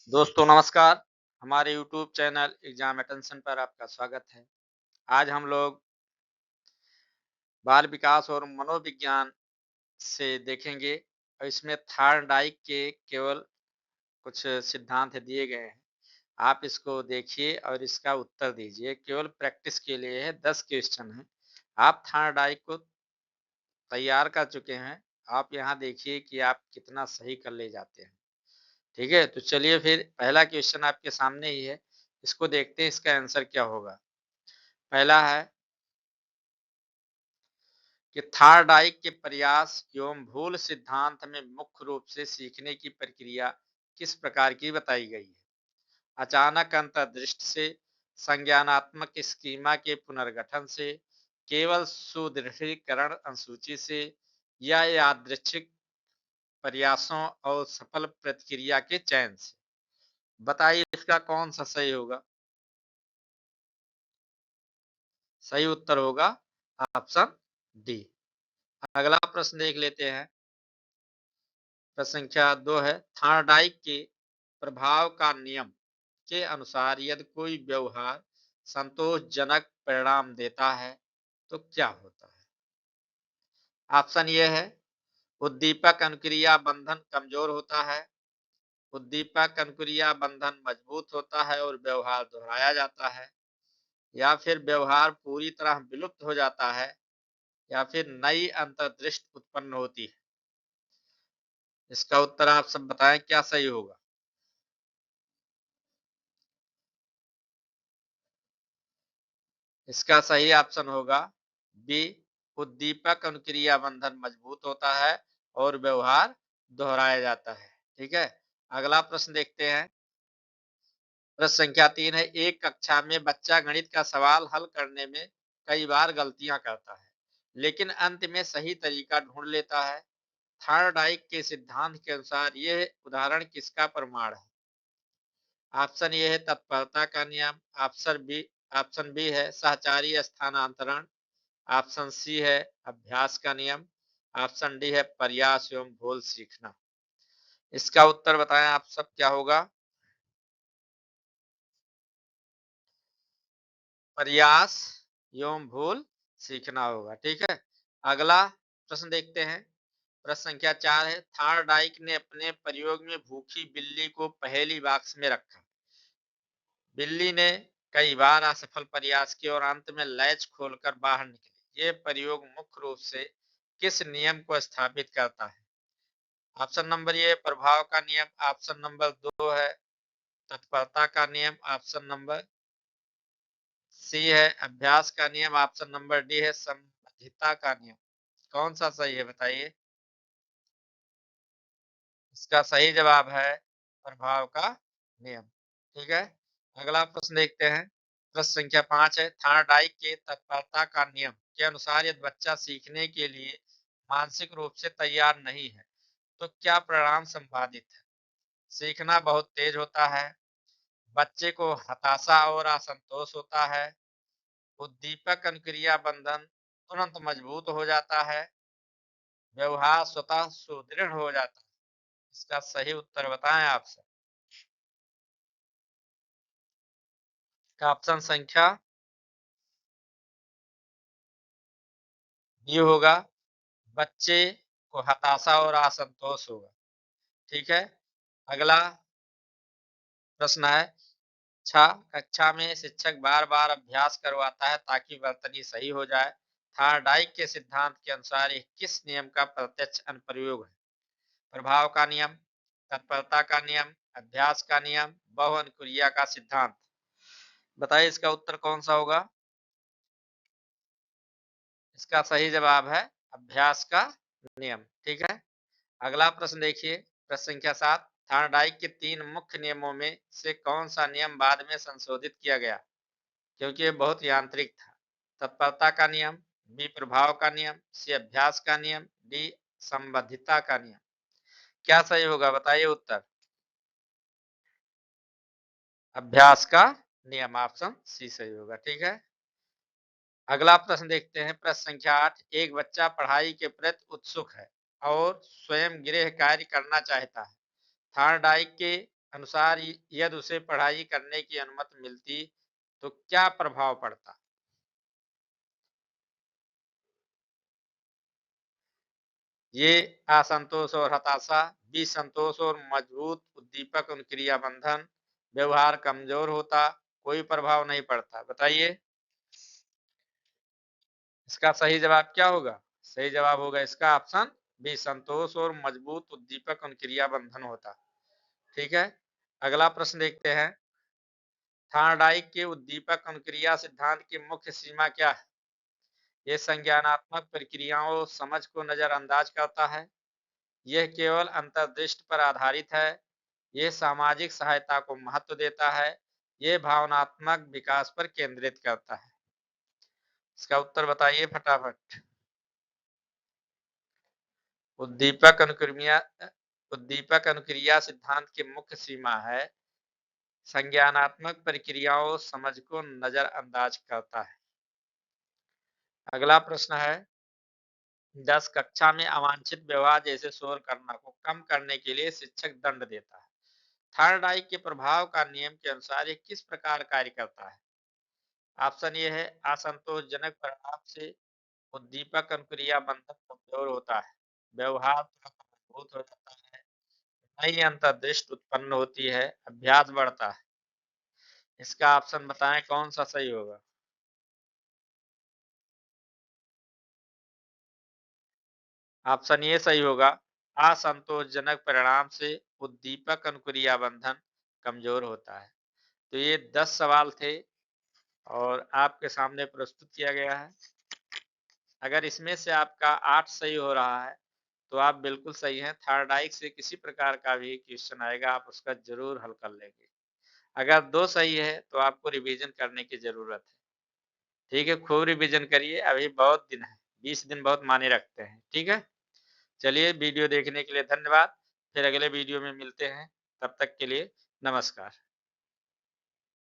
दोस्तों नमस्कार। हमारे यूट्यूब चैनल एग्जाम अटेंशन पर आपका स्वागत है। आज हम लोग बाल विकास और मनोविज्ञान से देखेंगे और इसमें थार्नडाइक के केवल कुछ सिद्धांत दिए गए हैं। आप इसको देखिए और इसका उत्तर दीजिए। केवल प्रैक्टिस के लिए है, 10 क्वेश्चन हैं। आप थार्नडाइक को तैयार कर चुके हैं। आप यहाँ देखिए कि आप कितना सही कर ले जाते हैं। ठीक है, तो चलिए फिर पहला क्वेश्चन आपके सामने ही है। इसको देखते हैं इसका आंसर क्या होगा। पहला है कि थार्डाइक के प्रयास एवं भूल सिद्धांत में मुख्य रूप से सीखने की प्रक्रिया किस प्रकार की बताई गई है? अचानक अंतर्दृष्टि से, संज्ञानात्मक स्कीमा के पुनर्गठन से, केवल सुदृढ़ीकरण अनुसूची से या यादृच्छिक प्रयासों और सफल प्रतिक्रिया के चयन से? बताइए इसका कौन सा सही होगा। सही उत्तर होगा ऑप्शन डी। अगला प्रश्न देख लेते हैं। प्रश्न संख्या 2 है, थार्डाइक के प्रभाव का नियम के अनुसार यदि कोई व्यवहार संतोषजनक परिणाम देता है तो क्या होता है? ऑप्शन ये है, उद्दीपक अनुक्रिया बंधन कमजोर होता है, उद्दीपक अनुक्रिया बंधन मजबूत होता है और व्यवहार दोहराया जाता है, या फिर व्यवहार पूरी तरह विलुप्त हो जाता है, या फिर नई अंतर्दृष्टि उत्पन्न होती है। इसका उत्तर आप सब बताएं क्या सही होगा। इसका सही ऑप्शन होगा बी, उद्दीपक अनुक्रिया बंधन मजबूत होता है और व्यवहार दोहराया जाता है। ठीक है, अगला प्रश्न देखते हैं। प्रश्न संख्या 3 है, एक कक्षा में बच्चा गणित का सवाल हल करने में कई बार गलतियां करता है, लेकिन अंत में सही तरीका ढूंढ लेता है। थार्डाइक के सिद्धांत के अनुसार यह उदाहरण किसका प्रमाण है? ऑप्शन ए है तत्परता का नियम, ऑप्शन बी है सहचारी स्थानांतरण, ऑप्शन सी है अभ्यास का नियम, ऑप्शन डी है प्रयास एवं भूल सीखना। इसका उत्तर बताएं आप सब क्या होगा। प्रयास एवं भूल सीखना होगा। ठीक है, अगला प्रश्न देखते हैं। प्रश्न संख्या 4 है, थार्डाइक ने अपने प्रयोग में भूखी बिल्ली को पहेली बॉक्स में रखा। बिल्ली ने कई बार असफल प्रयास किए और अंत में लैच खोलकर बाहर निकली। ये प्रयोग मुख्य रूप से किस नियम को स्थापित करता है? ऑप्शन नंबर ए प्रभाव का नियम, ऑप्शन नंबर 2 है तत्परता का नियम, ऑप्शन नंबर सी है अभ्यास का नियम, ऑप्शन नंबर डी है संबंधितता का नियम। कौन सा सही है बताइए। इसका सही जवाब है प्रभाव का नियम। ठीक है, अगला प्रश्न देखते हैं। प्रश्न संख्या 5 है, थार्डाइक के तत्परता का नियम के अनुसार यदि बच्चा सीखने के लिए मानसिक रूप से तैयार नहीं है तो क्या परिणाम संपादित है? सीखना बहुत तेज होता है, बच्चे को हताशा और असंतोष होता है, उद्दीपक अनुक्रिया बंधन तुरंत मजबूत हो जाता है, व्यवहार स्वतः सुदृढ़ हो जाता है। इसका सही उत्तर बताएं आप सब। ऑप्शन संख्या बी होगा, बच्चे को हताशा और असंतोष होगा। ठीक है, अगला प्रश्न है, कक्षा में शिक्षक बार बार अभ्यास करवाता है ताकि वर्तनी सही हो जाए। थार्डाइक के सिद्धांत के अनुसार यह किस नियम का प्रत्यक्ष अनुप्रयोग है? प्रभाव का नियम, तत्परता का नियम, अभ्यास का नियम, बहु अनुक्रिया का सिद्धांत। बताइए इसका उत्तर कौन सा होगा। इसका सही जवाब है अभ्यास का नियम। ठीक है, अगला प्रश्न देखिए। प्रश्न संख्या 7, थार्डाइक के 3 मुख्य नियमों में से कौन सा नियम बाद में संशोधित किया गया क्योंकि ये बहुत यांत्रिक था? तत्परता का नियम, बी प्रभाव का नियम, सी अभ्यास का नियम, डी संबंधितता का नियम। क्या सही होगा बताइए उत्तर। अभ्यास का नियम, ऑप्शन सी सही होगा। ठीक है, अगला प्रश्न देखते हैं। प्रश्न संख्या 8, एक बच्चा पढ़ाई के प्रति उत्सुक है और स्वयं गृह कार्य करना चाहता है। थार्डाइक के अनुसार यदि उसे पढ़ाई करने की अनुमति मिलती तो क्या प्रभाव पड़ता? ये असंतोष और हताशा, बी संतोष और मजबूत उद्दीपक उन क्रिया बंधन, व्यवहार कमजोर होता, कोई प्रभाव नहीं पड़ता। बताइए इसका सही जवाब क्या होगा? सही जवाब होगा इसका ऑप्शन बी संतोष और मजबूत उद्दीपक उन क्रिया बंधन होता। ठीक है, अगला प्रश्न देखते हैं। थॉर्नडाइक के उद्दीपक अनुक्रिया सिद्धांत की मुख्य सीमा क्या है? ये संज्ञानात्मक प्रक्रियाओं समझ को नजरअंदाज करता है, यह केवल अंतर्दृष्टि पर आधारित है, यह सामाजिक सहायता को महत्व देता है, यह भावनात्मक विकास पर केंद्रित करता है। इसका उत्तर बताइए फटाफट। उद्दीपक अनुक्रिया सिद्धांत की मुख्य सीमा है संज्ञानात्मक प्रक्रियाओं समझ को नजरअंदाज करता है। अगला प्रश्न है 10 कक्षा में अवांछित व्यवहार जैसे शोर करना को कम करने के लिए शिक्षक दंड देता है। थॉर्नडाइक के प्रभाव का नियम के अनुसार ये किस प्रकार कार्य करता है? ऑप्शन ए है असंतोषजनक परिणाम से उद्दीपक अनुक्रिया बंधन कमजोर होता है, व्यवहार मजबूत हो जाता है, नई अंतर्दृष्टि उत्पन्न होती है, अभ्यास बढ़ता है। इसका ऑप्शन बताएं कौन सा सही होगा? ऑप्शन ए सही होगा, असंतोषजनक परिणाम से उद्दीपक अनुक्रिया बंधन कमजोर होता है। तो ये 10 सवाल थे और आपके सामने प्रस्तुत किया गया है। अगर इसमें से आपका 8 सही हो रहा है तो आप बिल्कुल सही हैं। थॉर्नडाइक से किसी प्रकार का भी क्वेश्चन आएगा आप उसका जरूर हल कर लेंगे। अगर 2 सही है तो आपको रिवीजन करने की जरूरत है। ठीक है, खूब रिवीजन करिए, अभी बहुत दिन है, 20 दिन बहुत मायने रखते हैं। ठीक है, चलिए वीडियो देखने के लिए धन्यवाद। फिर अगले वीडियो में मिलते हैं, तब तक के लिए नमस्कार।